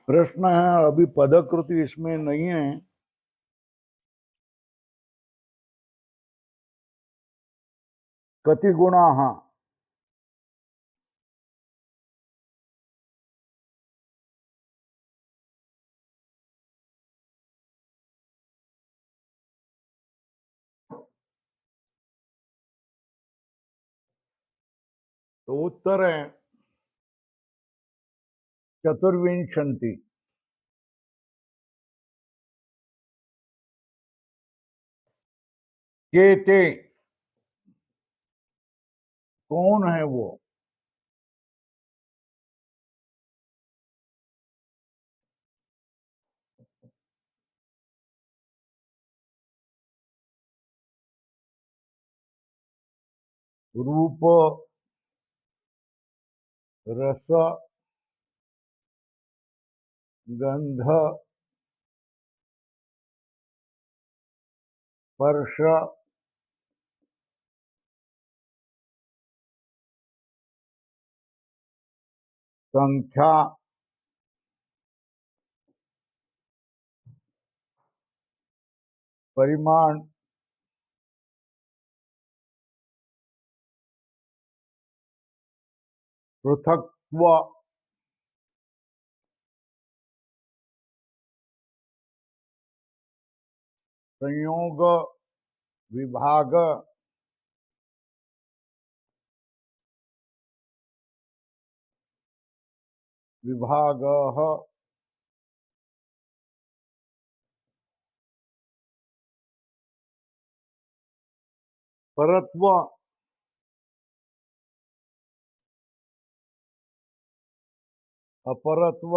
प्रश्न है, अभी पदकृति इसमें नहीं है, कति गुणाः, तो उत्तर है चतुर्विंशति। के ते, कौन है वो? रूप, रस, गंध, स्पर्श, संख्या, परिमाण, पृथक्त्व, संयोग, विभाग, विभागः, परत्व, अपरत्व,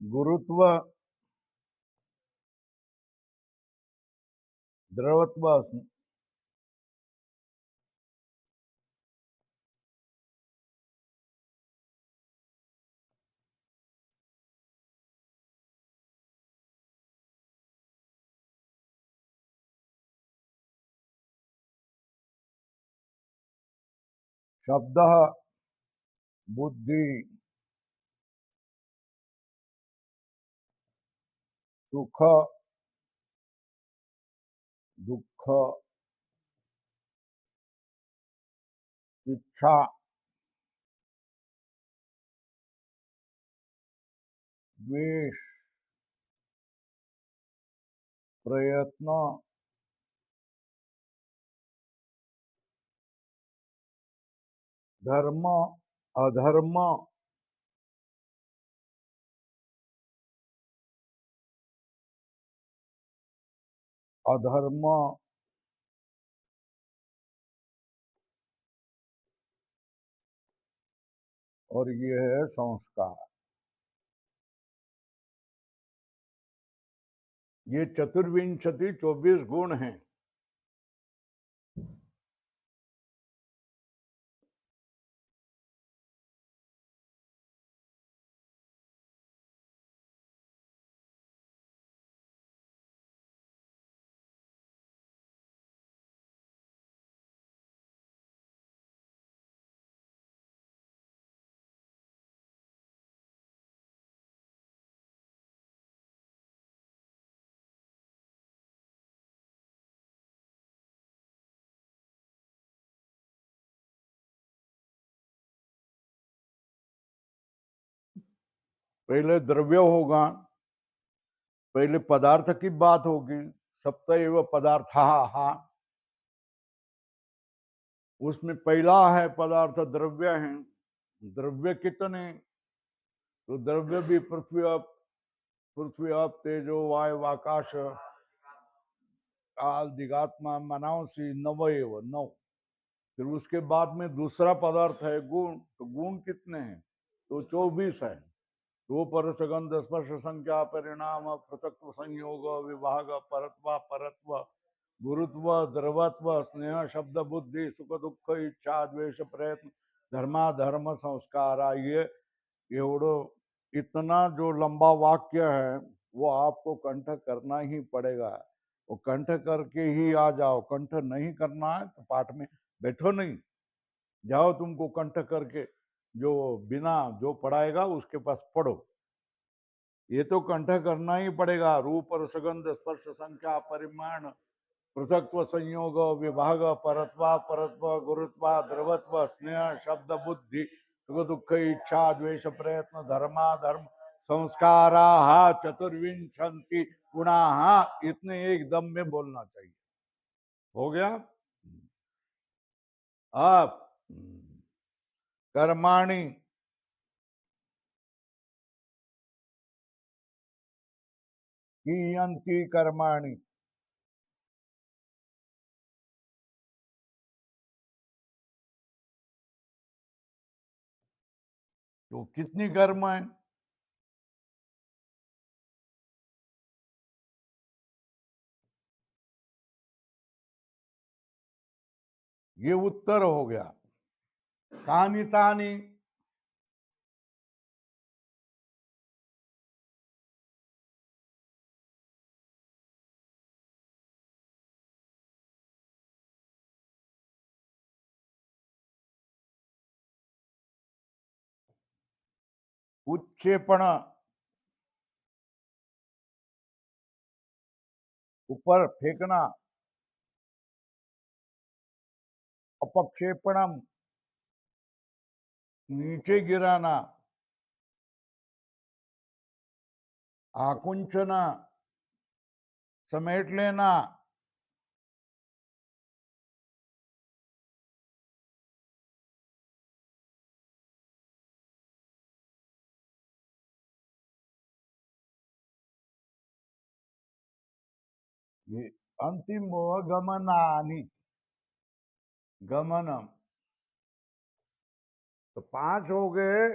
गुरुत्व, द्रवत्व, शब्द, बुद्धि, सुख, दुख, इच्छा, द्वेष, प्रयत्न, धर्म, अधर्म, अधर्म, और ये है संस्कार। ये चतुर्विंशति 24 गुण हैं। पहले द्रव्य होगा, पहले पदार्थ की बात होगी, सप्त एव पदार्थाः, उसमें पहला है पदार्थ द्रव्य है। द्रव्य कितने? तो द्रव्य भी पृथ्वी आप तेजो वायु आकाश काल दिगात्मा मनावसी नवएव नौ। फिर उसके बाद में दूसरा पदार्थ है गुण, तो गुण कितने हैं? तो 24 है। रूप रस गंध स्पर्श संख्या परिणाम पृथक्व संयोग विभाग परत्व परत्व गुरुत्व द्रवत्व स्नेह शब्द बुद्धि सुख दुख इच्छा द्वेष प्रयत्न धर्माधर्म संस्कार। ये एवढं इतना जो लंबा वाक्य है वो आपको कंठ करना ही पड़ेगा। वो कंठ करके ही आ जाओ, कंठ नहीं करना है तो पाठ में बैठो नहीं, जाओ तुमको कंठ करके जो बिना जो पढ़ाएगा उसके पास पढ़ो। ये तो कंठ करना ही पड़ेगा। रूप रसगंध स्पर्श संख्या परिमाण पृथक्व संयोग विभाग परत्व परत्व गुरुत्व द्रवत्व स्नेह शब्द बुद्धि सुख दुख इच्छा द्वेष प्रयत्न धर्माधर्म संस्कारा चतुर्विंशति गुणा। इतने एकदम में बोलना चाहिए। हो गया? आप कर्माणि कियन्ति कर्माणि। तो कितनी कर्म है? ये उत्तर हो गया। तानी तानी उत्क्षेपण ऊपर फेंकना, अपक्षेपणम नीचे गिराना, आकुंचना समेट लेना, ये अंतिम हुआ गमनानि। गमनम तो 5 हो गए।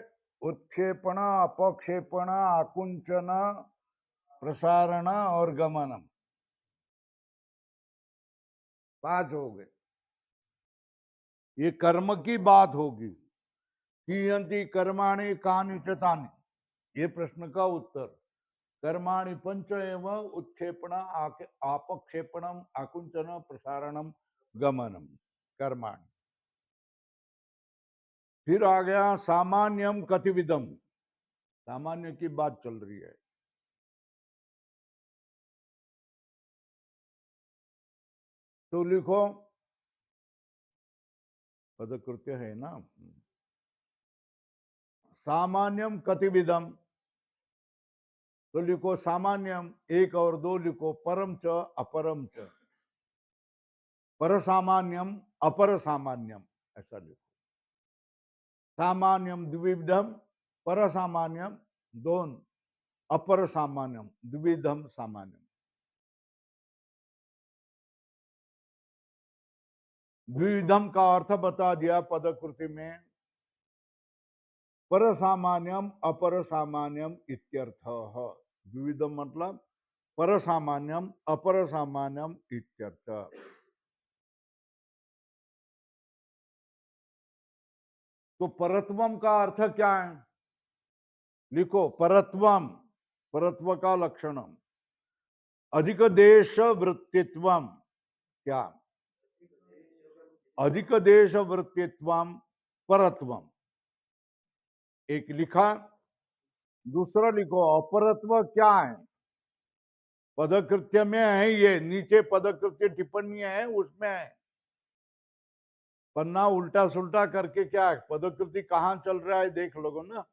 उत्क्षेपण अपक्षेपण आकुंचन प्रसारण और गमनम, 5 हो गए। ये कर्म की बात होगी। कियन्ति कर्माणि कानि च तानि, ये प्रश्न का उत्तर। कर्माणि पंच एवं उत्क्षेपण अपक्षेपणम आकुंचन प्रसारणम गमनम कर्माणि। फिर आ गया सामान्यम कतिविधम। सामान्य की बात चल रही है। तो लिखो, पदकृत्य है ना। सामान्यम कतिविधम, तो लिखो सामान्यम 1 और 2 लिखो। परम च अपरम च, पर सामान्यम अपर सामान्यम, ऐसा लिखो। सामान्यम द्विविधम पर सामान्यम 2, अपर सामान्यम द्विविधम सामान्यम। द्विविधम का अर्थ बता दिया पदकृति में। पर सामान्यम अपर सामान्यम इत्यर्थः। द्विविधम मतलब पर सामान्यम अपर सामान्यम इत्यर्थ। तो परत्वम का अर्थ क्या है? लिखो परत्वम, परत्व का लक्षण अधिक देश वृत्तित्वम। क्या? अधिक देश वृत्तित्वम परत्वम, एक लिखा। दूसरा लिखो अपरत्व क्या है? पदकृत्य में है, ये नीचे पदकृत्य टिप्पणी है उसमें है। पन्ना उल्टा सुल्टा करके क्या है, पदकृति कहां चल रहा है देख लोगो ना।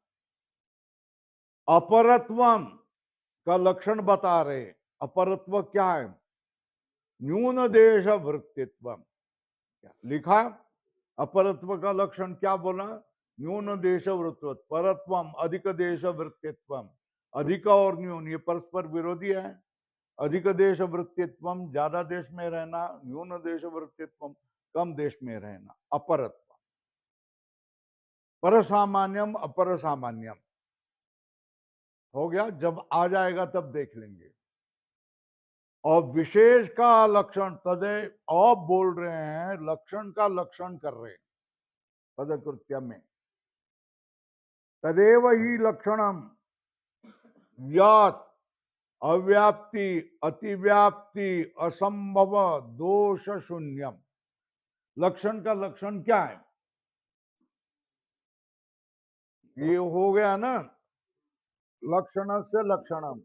अपरत्वम का लक्षण बता रहे। अपरत्व क्या है? न्यून देश वृत्तित्व। लिखा अपरत्व का लक्षण क्या बोला? न्यून देश वृत्तित्व। परत्वम अधिक देश वृत्तित्व। अधिक और न्यून ये परस्पर विरोधी है। अधिक देश वृत्तित्वम, ज्यादा देश में रहना, न्यून देश वृत्तित्वम, कम देश में रहना, अपरत्व, परसामान्यम अपरसामान्यम हो गया। जब आ जाएगा तब देख लेंगे। और विशेष का लक्षण तदे, आप बोल रहे हैं लक्षण का लक्षण कर रहे हैं पदकृत्य में। तदेव ही लक्षणम यात अव्याप्ति अतिव्याप्ति असंभव दोष शून्यम। लक्षण का लक्षण क्या है? ये हो गया ना, लक्षण से लक्षणम।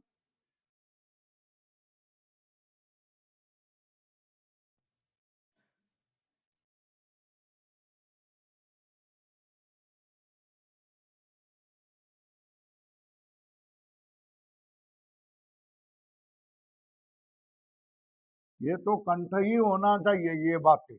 ये तो कंठ ही होना चाहिए ये बातें।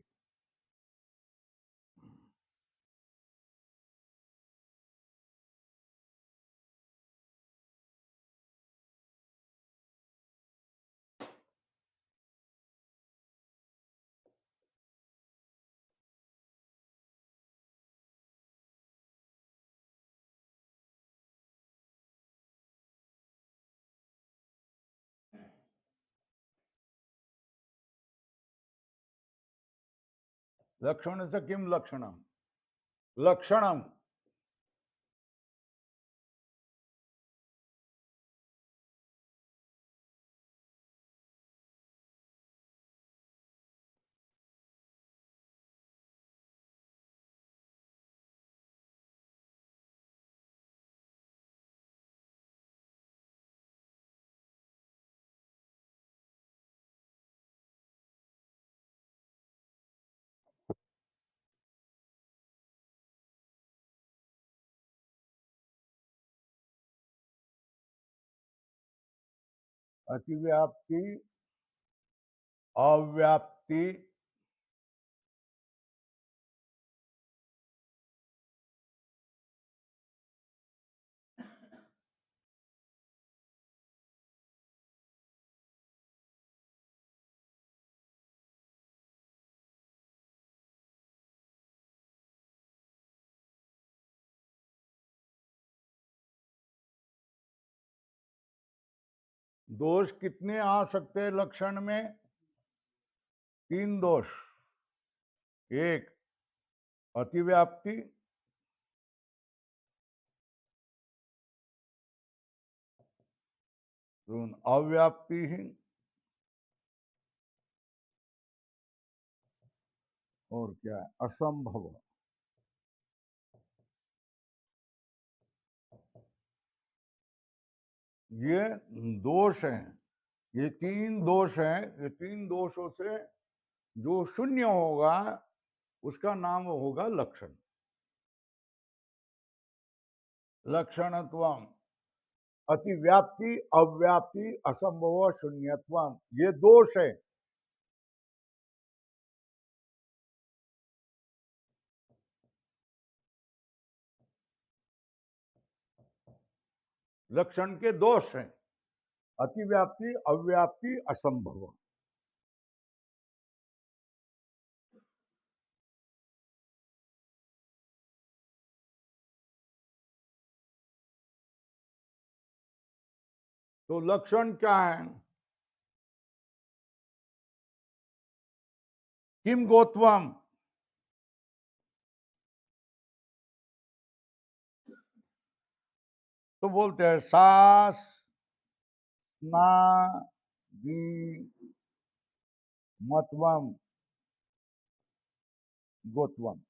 लक्षण से किम लक्षणम? लक्षणम अतिव्याप्ति अव्याप्ति दोष कितने आ सकते हैं लक्षण में? 3 दोष। एक अतिव्याप्ति, अव्याप्ति ही, और क्या है? असंभव। ये दोष हैं। ये 3 दोष हैं। ये 3 दोषों से जो शून्य होगा उसका नाम होगा लक्षण। लक्षणत्वम अतिव्याप्ति अव्याप्ति असंभव शून्यत्वम, ये दोष है। लक्षण के दोष हैं, अतिव्याप्ति अव्याप्ति असंभव। तो लक्षण क्या है? किम गोत्वम, तो बोलते हैं सास ना दी मतवम गोत्वम।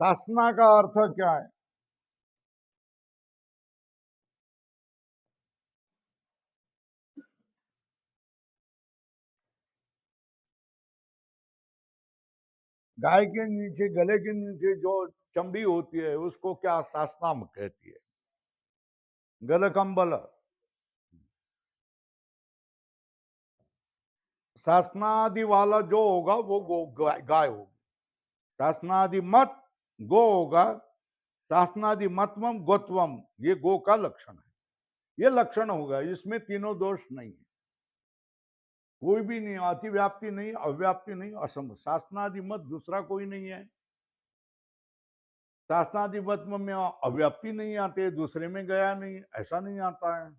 सासना का अर्थ क्या है? गाय के नीचे, गले के नीचे जो चमड़ी होती है उसको क्या सासना कहती है? गल कंबल। शासनादि वाला जो होगा वो गाय होगी। शासनादि मत गो होगा, शासनादि मतवम गोत्वम, ये गो का लक्षण है, ये लक्षण होगा, इसमें तीनों दोष नहीं है, कोई भी नहीं, अतिव्याप्ति नहीं, अव्याप्ति नहीं, असंभव। शासनादि मत दूसरा कोई नहीं है, शासनादि मत में अव्याप्ति नहीं आते, दूसरे में गया नहीं, ऐसा नहीं आता है,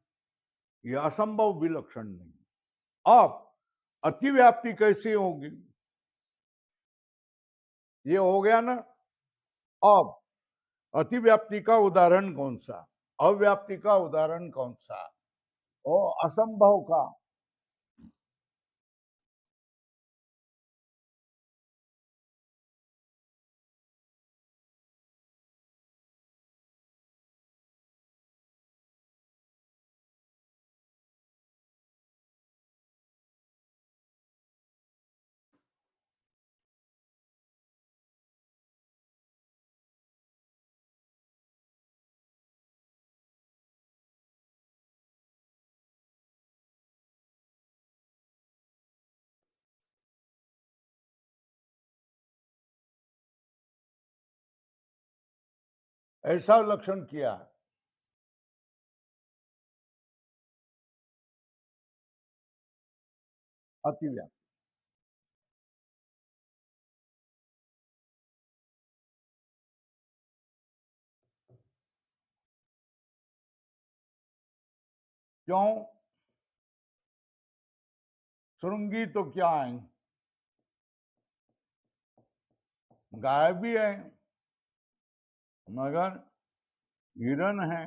यह असंभव विलक्षण नहीं। अब अतिव्याप्ति कैसे होगी, ये हो गया ना। अब अतिव्याप्ति का उदाहरण कौन सा, अव्याप्ति का उदाहरण कौन सा, और असंभव का। ऐसा लक्षण किया है। अतिव्याप्ति क्यों, श्रृंगी तो क्या है, गाय भी है, मगर हिरण है,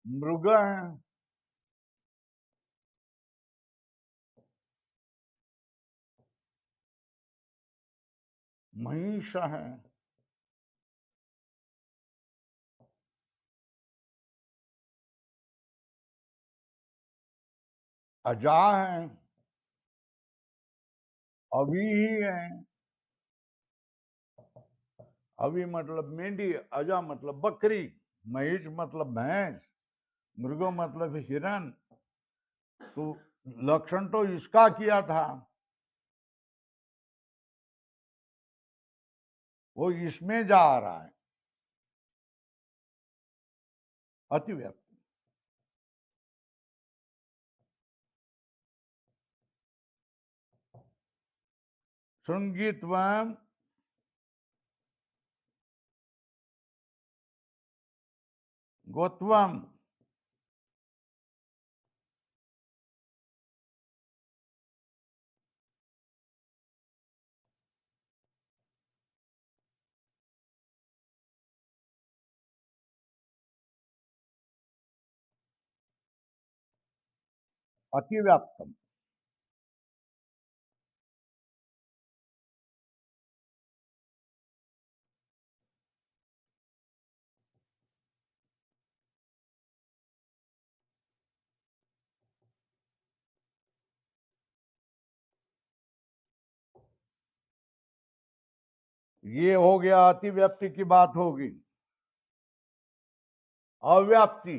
मृग है, महिष है, अजा है, अभी ही है। अभी मतलब मेंढी, अजा मतलब बकरी, महिष मतलब भैंस, मृग मतलब हिरण। तो लक्षण तो इसका किया था, वो इसमें जा रहा है, अतिव्याप्ति। श्रृंगित्वम गोत्वम, अतिव्याप्तम। ये हो गया, अतिव्याप्ति की बात होगी। अव्याप्ति,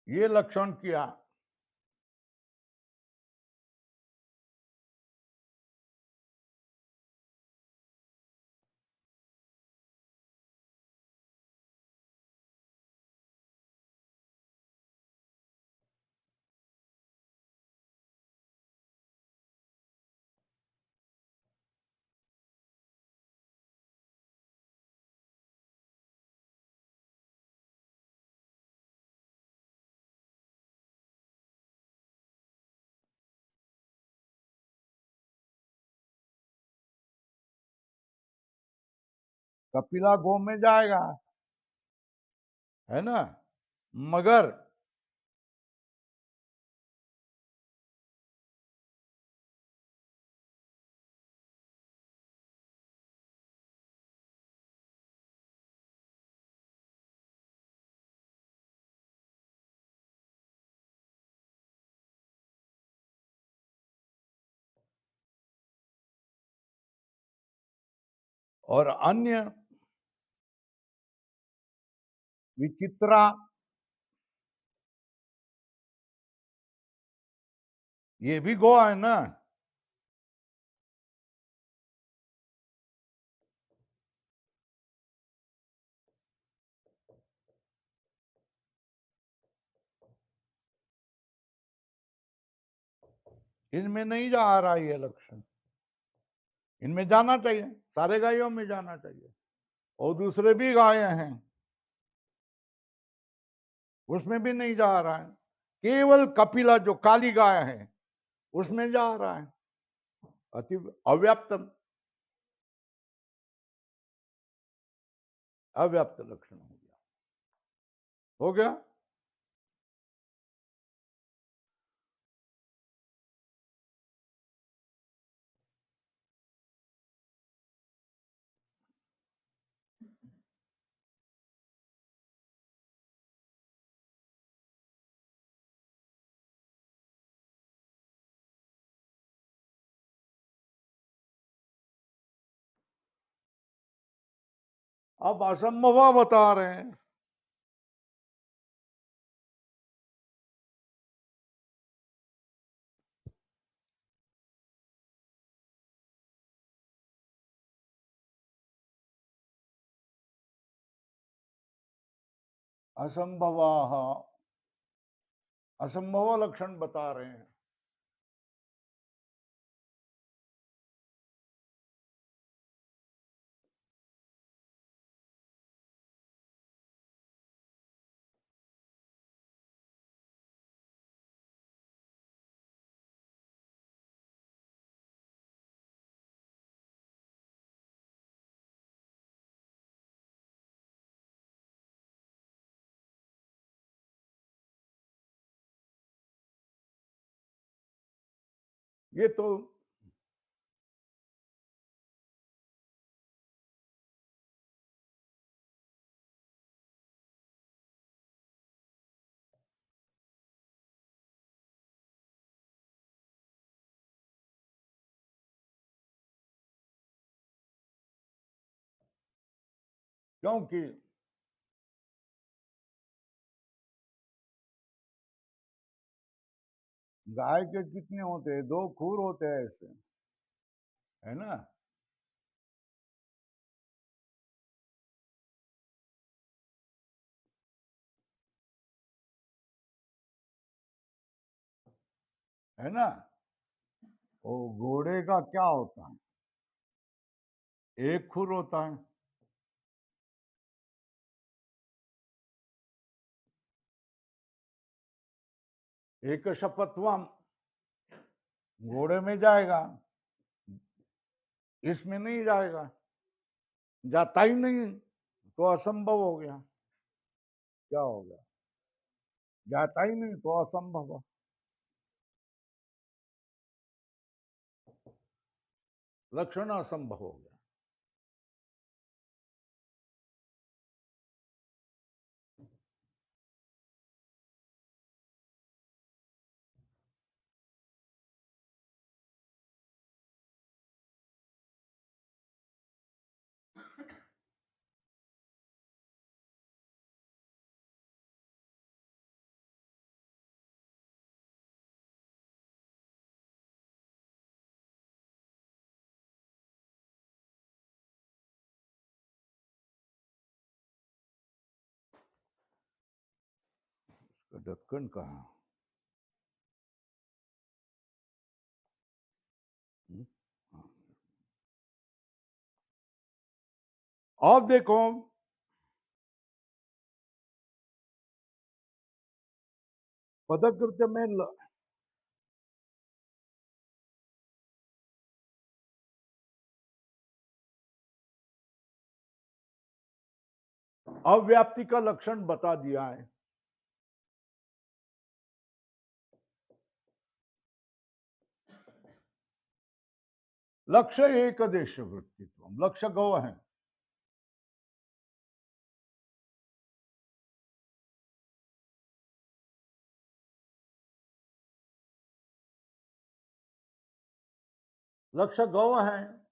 ये लक्षण किया। कपिला गो में जाएगा, है ना। मगर और अन्य विचित्रा, ये भी गोवा है ना। इनमें नहीं जा रहा ये इलेक्शन, इनमें जाना चाहिए, सारे गायों में जाना चाहिए। और दूसरे भी गाय हैं, उसमें भी नहीं जा रहा है। केवल कपिला जो काली गाय है उसमें जा रहा है। अति अव्याप्त, अव्याप्त लक्षण हो गया, हो गया। अब असंभव बता रहे हैं। असंभव, असंभव लक्षण बता रहे हैं। ये तो क्योंकि गाय के कितने होते हैं, 2 खूर होते हैं ऐसे, है ना। है ना। वो घोड़े का क्या होता है, 1 खुर होता है। एक शपथवाम घोड़े में जाएगा, इसमें नहीं जाएगा, जाता ही नहीं, तो असंभव हो गया। क्या हो गया, जाता ही नहीं तो असंभव, लक्षण असंभव हो गया। ढक्कन कहाँ। अब देखो, पदकृत्य में अव्याप्ति का लक्षण बता दिया है। लक्ष्य एक देश वृत्तित्व, लक्ष्य गौ है। लक्ष्य गौ है।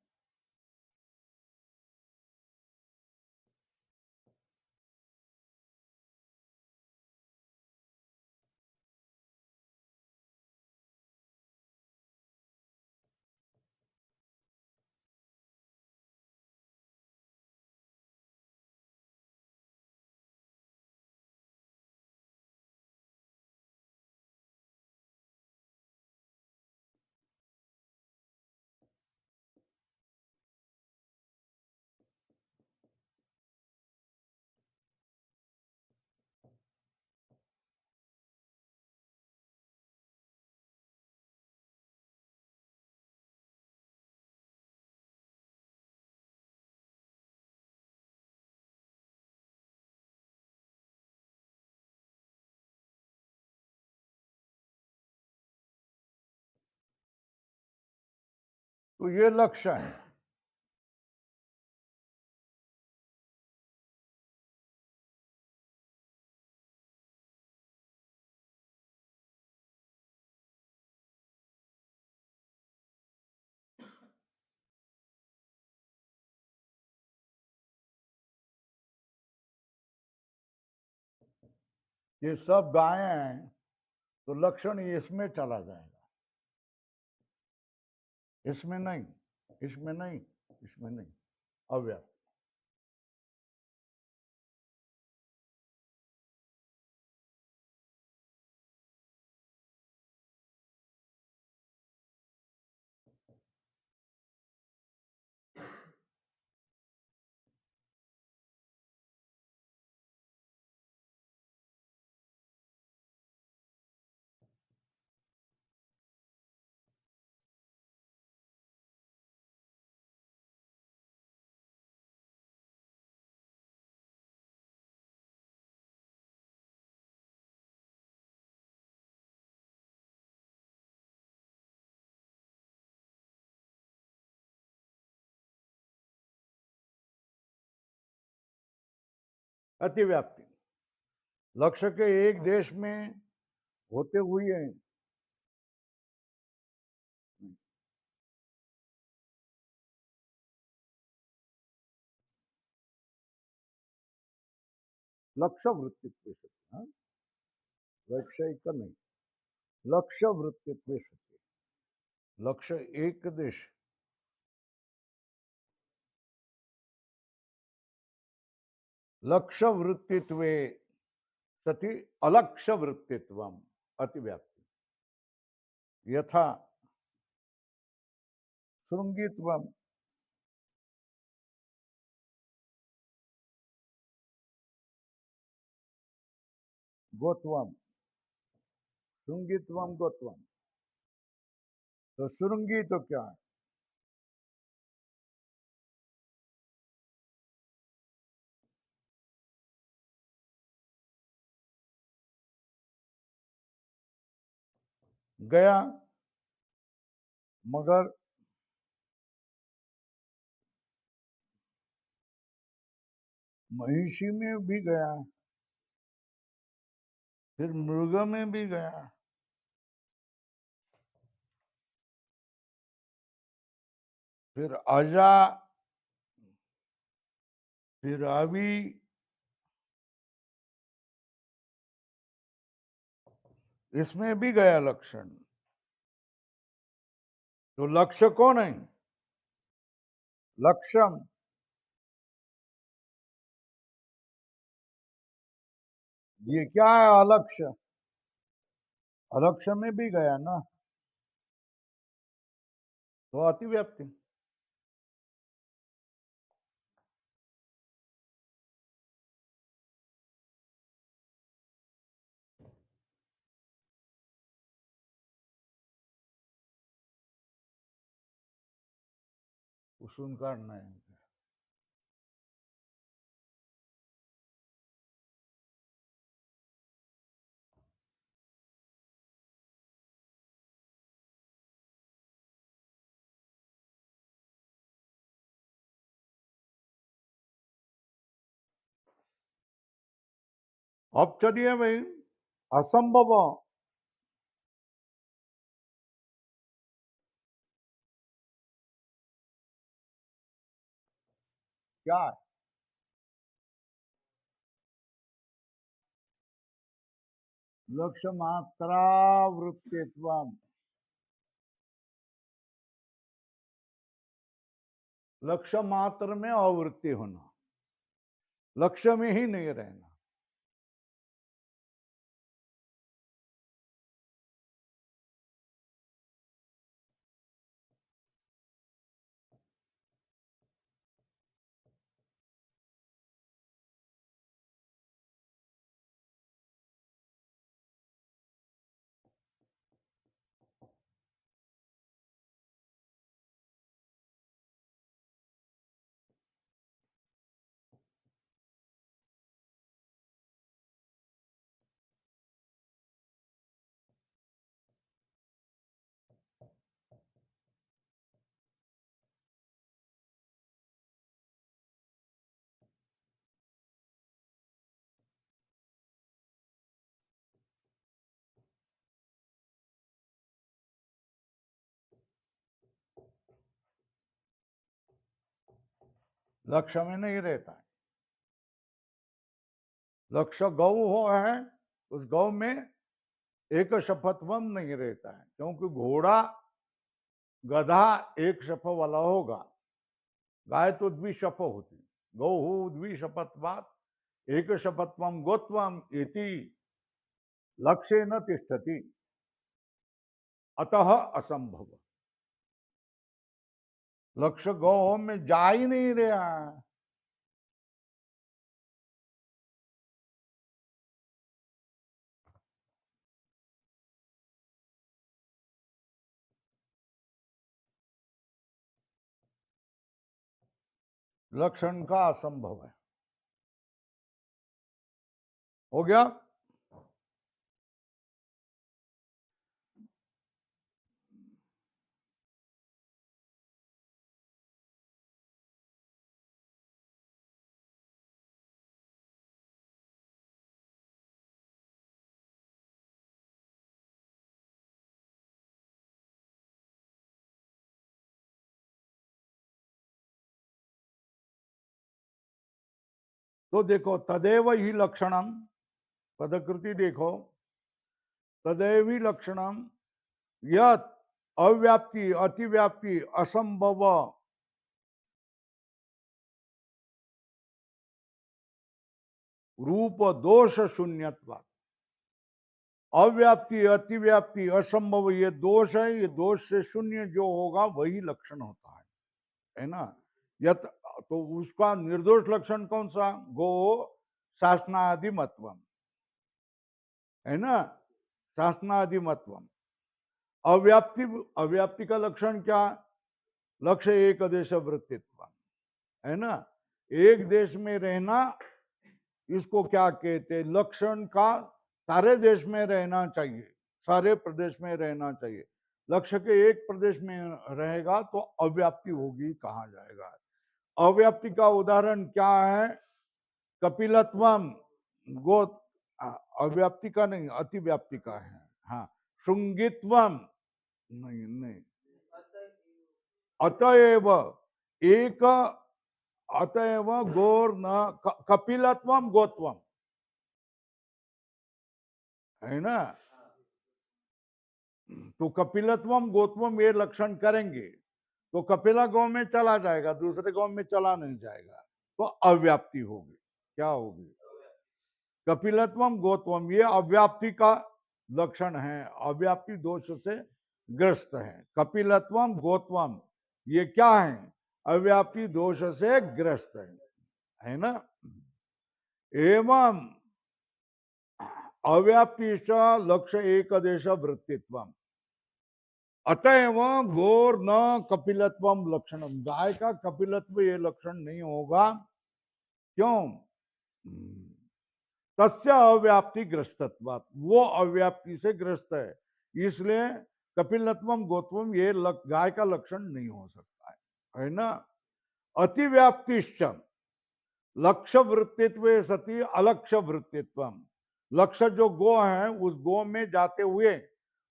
तो ये लक्ष्य है। ये सब गायें हैं, तो लक्षण इसमें चला जाएगा, इसमें नहीं, इसमें नहीं, इसमें नहीं। अव्याप्त। अतिव्याप्ति लक्ष्य के एक देश में होते हुए लक्ष्य वृत्तित्व सत्य, हाँ? वैक्षयिक नहीं, लक्ष्य वृत्तित्व सत्य, लक्ष्य एक देश, लक्ष्य वृत्तित्व सति अलक्ष्य वृत्तित्व अतिव्याप्ति यथा श्रृंगित्व गोत्वम, श्रृंगित्व गोत्वम। तो श्रृंगी तो क्या है? गया, मगर महिषी में भी गया, फिर मृग में भी गया, फिर अजा, फिर अभी, इसमें भी गया लक्षण। तो लक्ष्य कौन है? लक्ष्यम। ये क्या है? अलक्ष्य। अलक्ष्य में भी गया ना, तो अतिव्याप्ति। कुसुम का नहीं। अब चलिए भाई, असंभव क्या है? लक्ष्य मात्रा वृत्तित्व, लक्ष्य मात्र में अवृत्ति होना, लक्ष्य में ही नहीं रहना। लक्ष्य में नहीं रहता है। लक्ष्य गौ हो है, उस गौ में एक शपथवम नहीं रहता है, क्योंकि घोड़ा गधा एक शप वाला होगा, गाय तो द्विशप होती। गौ द्विशपत्वात् एक शपथवम गोत्वम इति लक्ष्य न तिष्ठति, अतः असंभव। लक्ष्य गौ में जा ही नहीं रहा है। लक्षण का असंभव है। हो गया। तो देखो, तदेव ही लक्षणम, पदकृति देखो, तदेव ही लक्षणम यत अव्याप्ति अतिव्याप्ति असंभव रूप दोष शून्यत्व। अव्याप्ति अतिव्याप्ति असंभव ये दोष है, ये दोष से शून्य जो होगा वही लक्षण होता है ना। यत, तो उसका निर्दोष लक्षण कौन सा? गो शासनादि मत्वम, है ना, शासनादि मत्वम। अव्याप्ति, अव्याप्ति का लक्षण क्या? लक्ष्य एक देश वृत्तित्व, है ना, एक देश में रहना। इसको क्या कहते हैं? लक्षण का सारे देश में रहना चाहिए, सारे प्रदेश में रहना चाहिए। लक्ष्य के एक प्रदेश में रहेगा तो अव्याप्ति होगी, कहा जाएगा। अव्याप्ति का उदाहरण क्या है? कपिलत्वम गो, अव्याप्ति का नहीं, अतिव्याप्ति का है। हाँ, श्रृंगित्वम नहीं, नहीं, अतएव एक, अतएव गोर न कपिलत्वम गोत्वम, है ना। तो कपिलत्वम गोत्वम ये लक्षण करेंगे तो कपिला गौ में चला जाएगा, दूसरे गौ में चला नहीं जाएगा, तो अव्याप्ति होगी। क्या होगी? कपिलत्वम गोत्वम, ये अव्याप्ति का लक्षण है, अव्याप्ति दोष से ग्रस्त है। कपिलत्वम गोत्वम ये क्या है? अव्याप्ति दोष से ग्रस्त है ना। एवं अव्याप्ति लक्ष्य एक देश वृत्तित्वम, अतएव घोर न कपिलत्वम लक्षणम, गाय का कपिलत्व ये लक्षण नहीं होगा। क्यों? तस्य अव्याप्ति ग्रस्तत्वात्, वो अव्याप्ति से ग्रस्त है, इसलिए कपिलत्वम गोत्वम ये गाय का लक्षण नहीं हो सकता है ना। अतिव्याप्तिश्च लक्ष्य वृत्तित्व सती अलक्ष्य वृत्तित्वम, लक्ष्य जो गो है उस गो में जाते हुए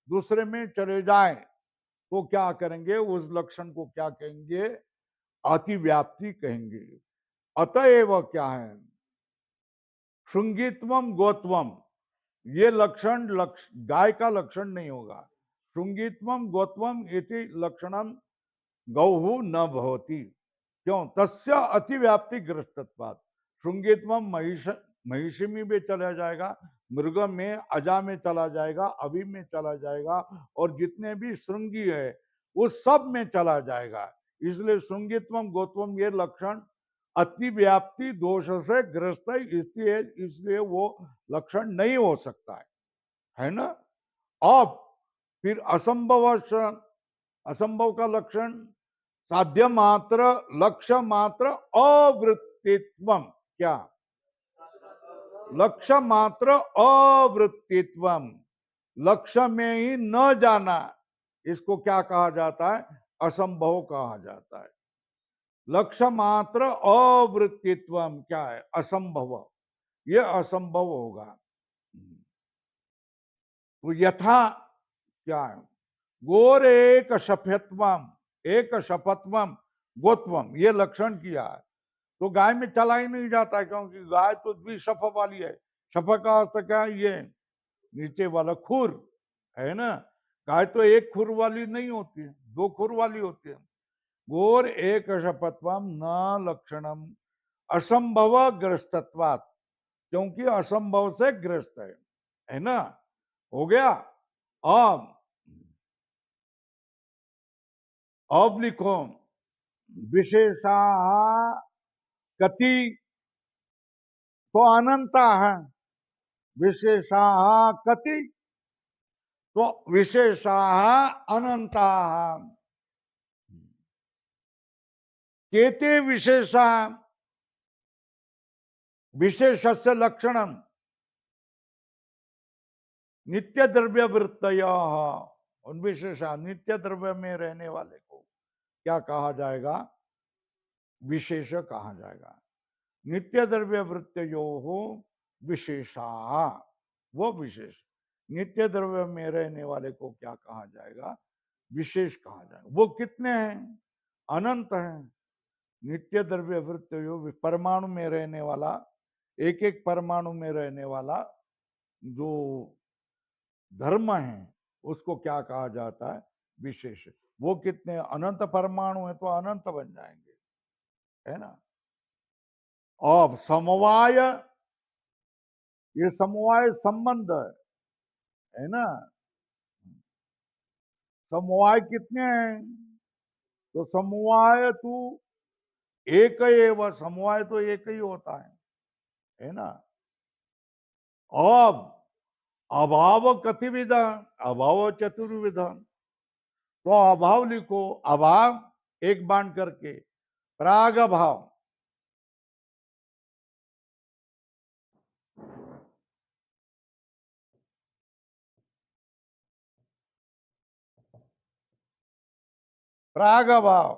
दूसरे में चले जाए तो क्या करेंगे, उस लक्षण को क्या कहेंगे, अतिव्याप्ति कहेंगे। अतएव क्या है, श्रृंगित्वम गोत्वम, ये लक्षण गाय का लक्षण नहीं होगा। श्रृंगित्वम गोत्वम इति लक्षणम गौहु न भवति। क्यों? तस्य अतिव्याप्ति ग्रस्तत्वात्। श्रृंगित्वम महिषी में भी चला जाएगा, मृग में, अजा में चला जाएगा, अभि में चला जाएगा, और जितने भी श्रृंगी है उस सब में चला जाएगा। इसलिए श्रृंगित्वम गोत्वम ये लक्षण अतिव्याप्ति दोष से ग्रस्त है, इसलिए वो लक्षण नहीं हो सकता है ना। अब फिर असंभव का लक्षण साध्य मात्र, लक्ष्य मात्र, अवृत्तित्वम। क्या? लक्ष्य मात्र अवृत्तित्वम, लक्ष्य में ही न जाना, इसको क्या कहा जाता है, असंभव कहा जाता है। लक्ष्य मात्र अवृत्तित्वम क्या है, असंभव, ये असंभव होगा। तो यथा क्या है, गोर एक शफत्वम, एक शपत्वम गोत्वम, ये लक्षण किया है। तो गाय में चला ही नहीं जाता, क्योंकि गाय तो द्विशफ वाली है। शफ का अर्थ क्या है, ये नीचे वाला खुर है ना। गाय तो एक खुर वाली नहीं होती है, दो खुर वाली होती है। गोर एक शपत्वम न लक्षणम असंभव ग्रस्तत्वात्, क्योंकि असंभव से ग्रस्त है ना। हो गया। अब लिखो, विशेषा कति तो अनंता है, विशेषा कति तो विशेषा अनंता, केते विशेषा, विशेषस्य लक्षणम नित्य द्रव्य वृत्तय, उन विशेषा नित्य द्रव्य में रहने वाले को क्या कहा जाएगा, विशेष कहा जाएगा। नित्य द्रव्य वृत्तयो हो विशेषा, वो विशेष नित्य द्रव्य में रहने वाले को क्या कहा जाएगा, विशेष कहा जाएगा। वो कितने हैं, अनंत हैं। नित्य द्रव्य वृत्तयो, परमाणु में रहने वाला, एक एक परमाणु में रहने वाला जो धर्म है उसको क्या कहा जाता है, विशेष। वो कितने अनंत परमाणु है तो अनंत बन जाएंगे, है ना। और समवाय, ये समवाय संबंध है ना। समवाय कितने हैं, तो समवाय तो एक ही, वह समवाय तो एक ही होता है ना। अब अभाव कतिविध, अभाव चतुर्विध, तो अभाव लिखो, अभाव एक बाण करके, प्राग भाव, प्राग भाव,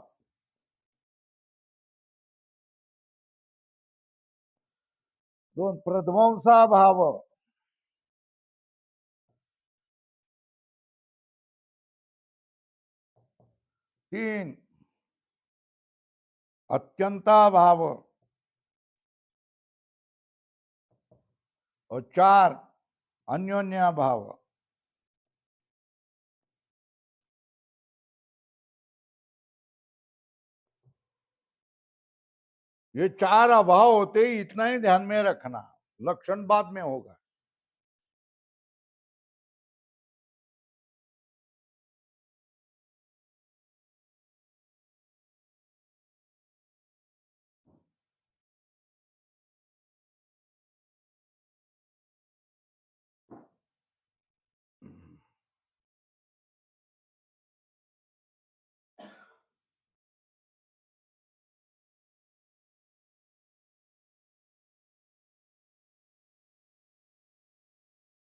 दोन प्रध्वंसा भाव, तीन अत्यंता भाव, और चार अन्योन्या भाव। ये चार अभाव होते ही, इतना ही ध्यान में रखना, लक्षण बाद में होगा।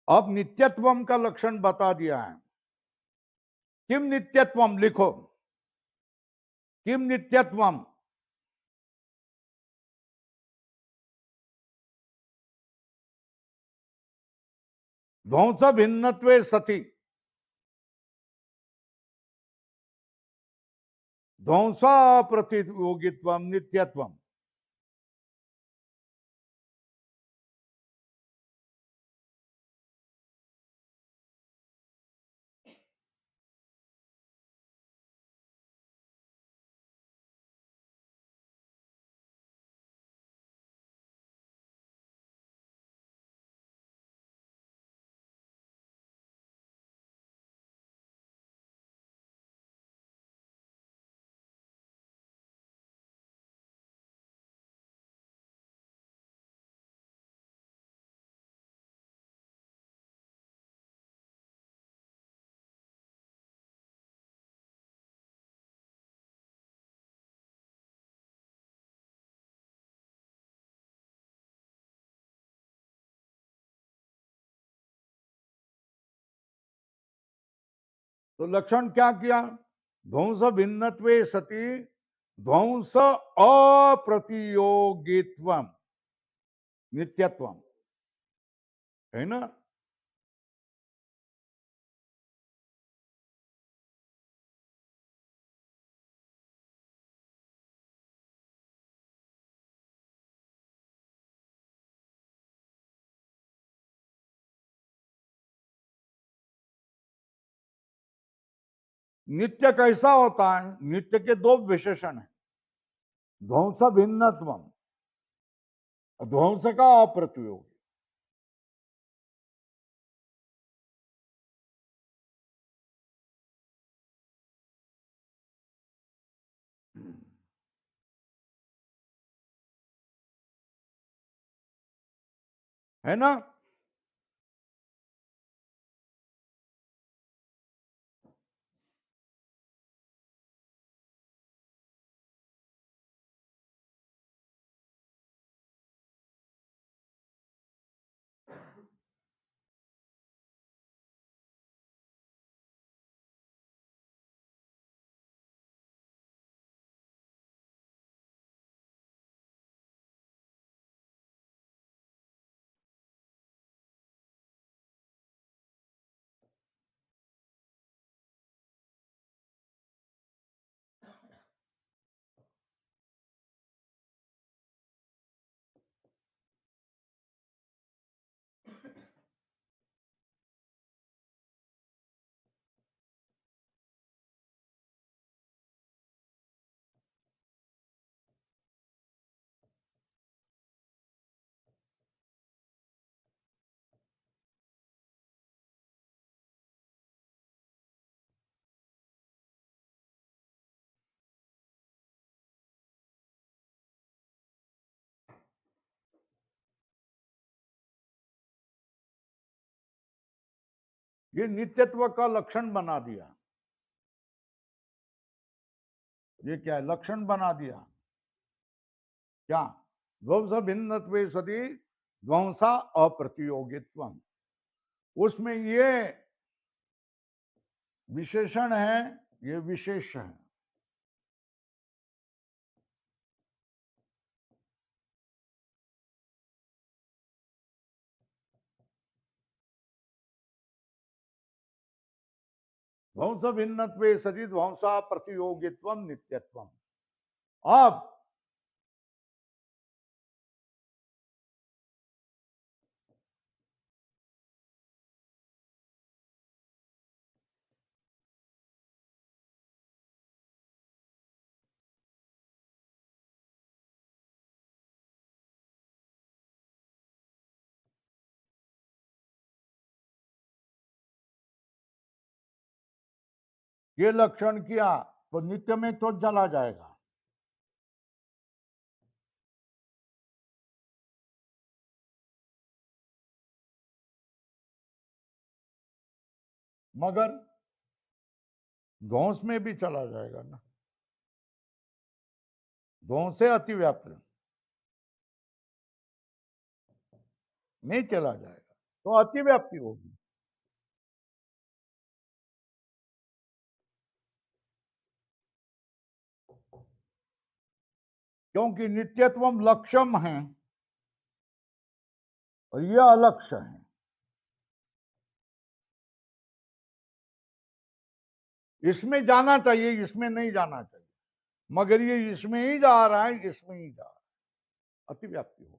अब नित्यत्वम का लक्षण बता दिया है। किम नित्यत्वम लिखो, किम नित्यत्वम, ध्वंस भिन्नत्वे सति, ध्वंसा प्रतियोगित्व नित्यत्व। तो लक्षण क्या किया? ध्वंस भिन्नत्वे सति ध्वंस अप्रतियोगित्व नित्यत्व, है ना? नित्य कैसा होता है? नित्य के दो विशेषण है, ध्वंस भिन्नत्व, ध्वंस का अप्रतियोग। है ना? ये नित्यत्व का लक्षण बना दिया। ये क्या है? लक्षण बना दिया। क्या? ध्वंस भिन्नत्वे सति ध्वंसा अप्रतियोगित्व, उसमें ये विशेषण है, ये विशेष है। ध्वंस भिन्नत्वे सति ध्वंसा प्रतियोगित्व नित्यत्व। अब ये लक्षण किया तो नित्य में तो चला जाएगा। मगर ध्वंस में भी चला जाएगा ना, ध्वंस से अतिव्याप्त नहीं चला जाएगा, तो अतिव्याप्ति होगी। क्योंकि नित्यत्व लक्ष्यम है और यह अलक्ष्य है। इसमें जाना चाहिए, इसमें नहीं जाना चाहिए, मगर ये इसमें ही जा रहा है, इसमें ही जा रहा है, अतिव्याप्ति होगी।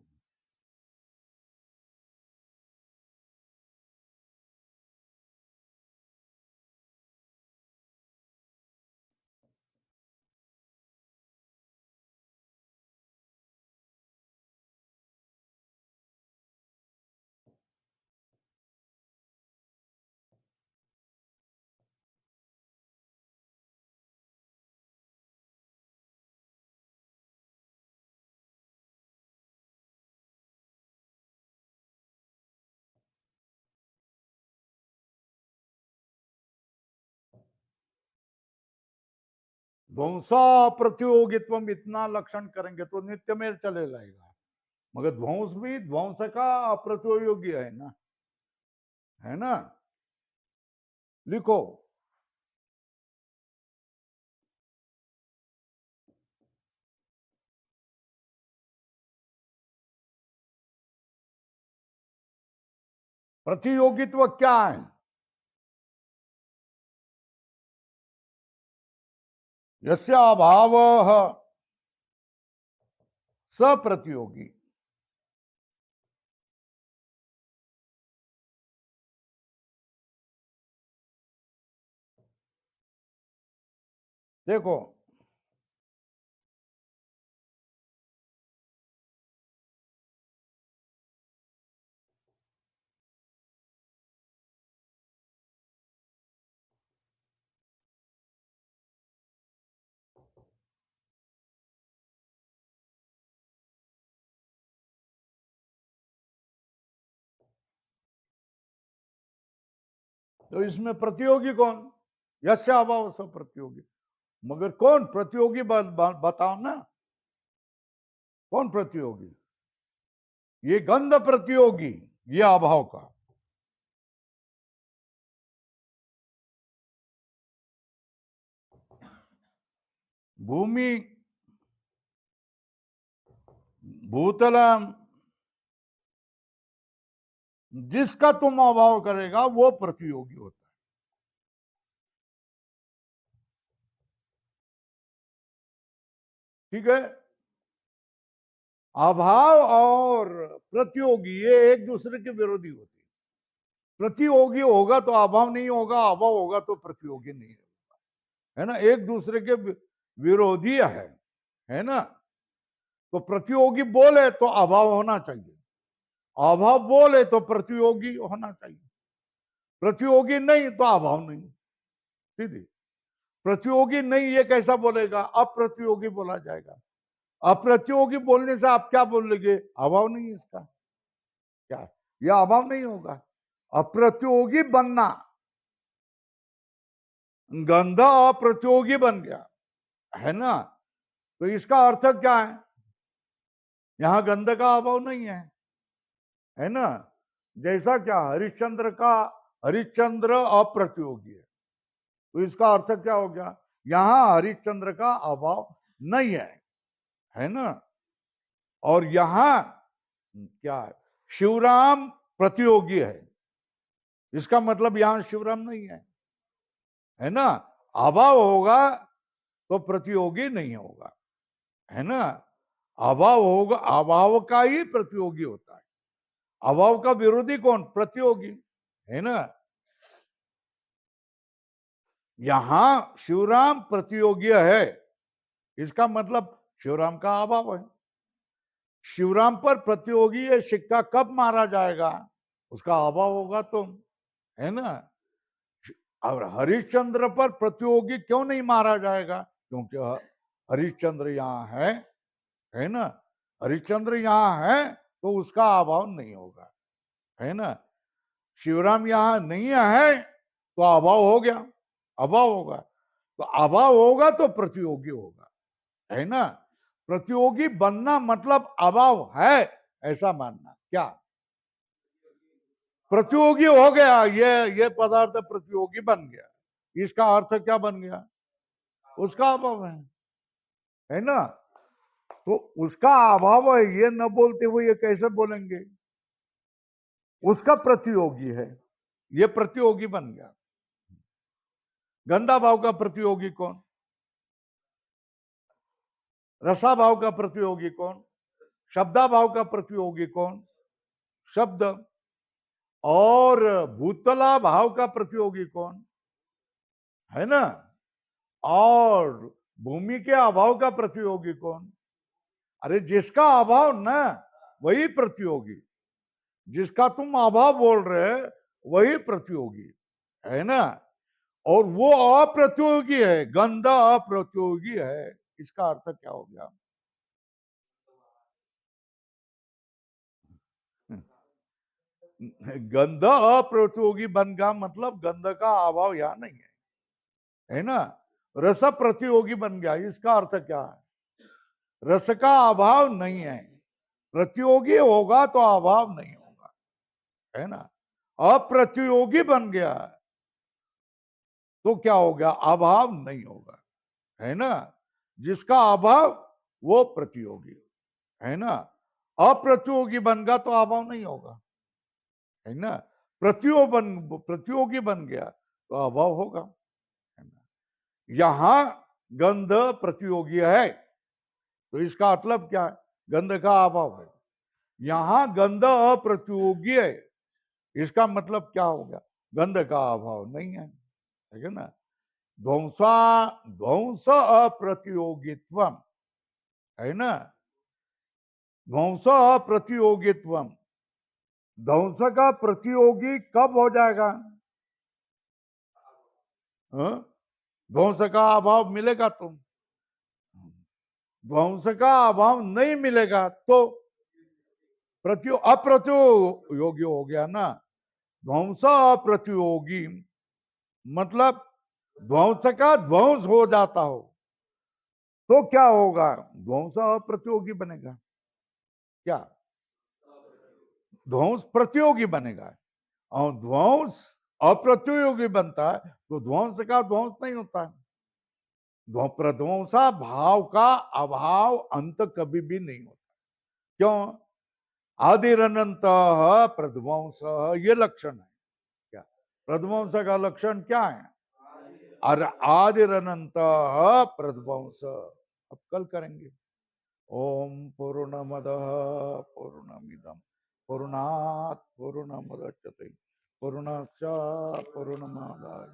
ध्वंसा प्रतियोगित्व इतना लक्षण करेंगे तो नित्य में चले जाएगा, मगर ध्वंस भी ध्वंस का अप्रतियोगी है ना, है ना। लिखो, प्रतियोगित्व क्या है? यस्य अभाव सप्रतियोगी। देखो, तो इसमें प्रतियोगी कौन? यस्य अभाव सप्रतियोगी, मगर कौन प्रतियोगी? बताओ ना, कौन प्रतियोगी? ये गंध प्रतियोगी, ये अभाव का। भूमि, भूतलम, जिसका तुम अभाव करेगा वो प्रतियोगी होता है। ठीक है, अभाव और प्रतियोगी ये एक दूसरे के विरोधी होते हैं। प्रतियोगी होगा तो अभाव नहीं होगा, अभाव होगा तो प्रतियोगी नहीं होगा, है ना, एक दूसरे के विरोधी है ना। तो प्रतियोगी बोले तो अभाव होना चाहिए, अभाव बोले तो प्रतियोगी होना चाहिए, प्रतियोगी नहीं तो अभाव नहीं। सीधी, प्रतियोगी नहीं ये कैसा बोलेगा? अप्रतियोगी बोला जाएगा। अप्रतियोगी बोलने से आप क्या बोलेंगे? अभाव नहीं है इसका, क्या यह अभाव नहीं होगा? अप्रतियोगी बनना, गंधा अप्रतियोगी बन गया, है ना। तो इसका अर्थ क्या है? यहां गंध का अभाव नहीं है ना। जैसा क्या हरिश्चंद्र अप्रतियोगी है, तो इसका अर्थ क्या हो गया? यहां हरिश्चंद्र का अभाव नहीं है ना। और यहां क्या है? शिवराम प्रतियोगी है, इसका मतलब यहां शिवराम नहीं है ना। अभाव होगा तो प्रतियोगी नहीं होगा, है ना। अभाव होगा, अभाव का ही प्रतियोगी होता है। अभाव का विरोधी कौन? प्रतियोगी, है ना। यहां शिवराम प्रतियोगी है, इसका मतलब शिवराम का अभाव है। शिवराम पर प्रतियोगी ये सिक्का कब मारा जाएगा? उसका अभाव होगा तो, है ना। और हरिश्चंद्र पर प्रतियोगी क्यों नहीं मारा जाएगा? क्योंकि हरिश्चंद्र यहाँ है ना। हरिश्चंद्र यहाँ है तो उसका अभाव नहीं होगा, है ना। शिवराम यहाँ नहीं है तो अभाव हो गया, अभाव होगा। तो अभाव होगा तो प्रतियोगी होगा, है ना। प्रतियोगी बनना मतलब अभाव है ऐसा मानना। क्या प्रतियोगी हो गया? ये पदार्थ प्रतियोगी बन गया, इसका अर्थ क्या बन गया? उसका अभाव है ना। तो उसका अभाव है ये न बोलते हुए ये कैसे बोलेंगे? उसका प्रतियोगी है, ये प्रतियोगी बन गया। गंधा भाव का प्रतियोगी कौन? रसा भाव का प्रतियोगी कौन? शब्दा भाव का प्रतियोगी कौन? शब्द। और भूतला भाव का प्रतियोगी कौन? है ना। और भूमि के अभाव का प्रतियोगी कौन? अरे जिसका अभाव ना, वही प्रतियोगी। जिसका तुम अभाव बोल रहे वही प्रतियोगी है ना। और वो अप्रतियोगी है, गंधा अप्रतियोगी है। इसका अर्थ क्या हो गया? गंध अप्रतियोगी बन गया, मतलब गंध का अभाव यहां नहीं है ना। रस प्रतियोगी बन गया, इसका अर्थ क्या है? रस का अभाव नहीं है, प्रतियोगी होगा तो अभाव नहीं होगा, है ना। अप्रतियोगी बन गया तो क्या हो गया? अभाव नहीं होगा, है ना। जिसका अभाव वो प्रतियोगी, है ना। अप्रतियोगी बन गया तो अभाव नहीं होगा, है ना। प्रतियोगी बन गया तो अभाव होगा, है ना। यहां गंध प्रतियोगी है तो इसका मतलब क्या है? गंध का अभाव है। यहां गंध अप्रतियोगी है, इसका मतलब क्या हो गया? गंध का अभाव नहीं है, ठीक है ना। ध्वंसा ध्वंस अप्रतियोगित्व, है ना। ध्वंस अप्रतियोगित्व, ध्वंस का प्रतियोगी कब हो जाएगा? हाँ? ध्वंस का अभाव मिलेगा तो। ध्वंस का अभाव नहीं मिलेगा तो अप्रतियोगी हो गया ना। ध्वंस अप्रतियोगी मतलब ध्वंस का ध्वंस हो जाता हो तो क्या होगा? ध्वंस अप्रतियोगी बनेगा। क्या? ध्वंस प्रतियोगी बनेगा। और ध्वंस अप्रतियोगी बनता है तो ध्वंस का ध्वंस नहीं होता है। प्रध्वंसा भाव का अभाव अंत कभी भी नहीं होता। क्यों? आदिरनंत प्रध्वंस, ये लक्षण है। क्या प्रध्वंस का लक्षण क्या है? और आदिरनंत प्रध्वंस। अब कल करेंगे। ओम पूर्णमद पूर्णमिदम पूर्णात् पूर्णमुदच्यते पूर्णस्य पूर्णमादाय